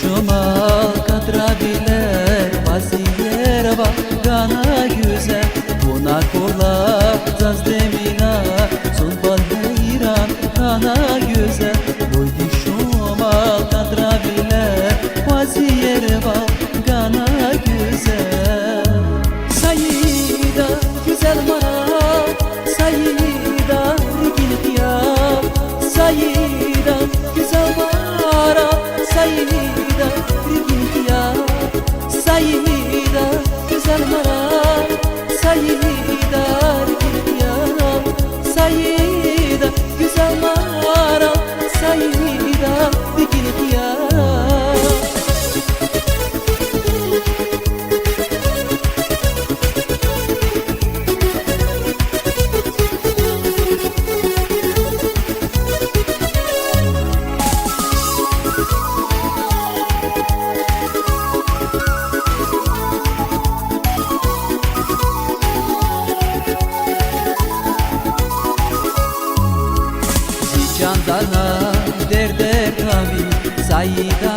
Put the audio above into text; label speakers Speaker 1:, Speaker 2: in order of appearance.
Speaker 1: şumal kadrabiler vaziyer var gana güzel buna kolak zaz demina son bal heyran gana güzel buydi şumal kadrabiler vaziyer var gana güzel Sayida güzel mara Sayida rigil kıyam Sayida güzel mara Sayida rigil kıyam Sayida güzel mara Sayida rigil kıyam Sayida güzel mara Sayida rigil kıyam Candana derde kami Sayida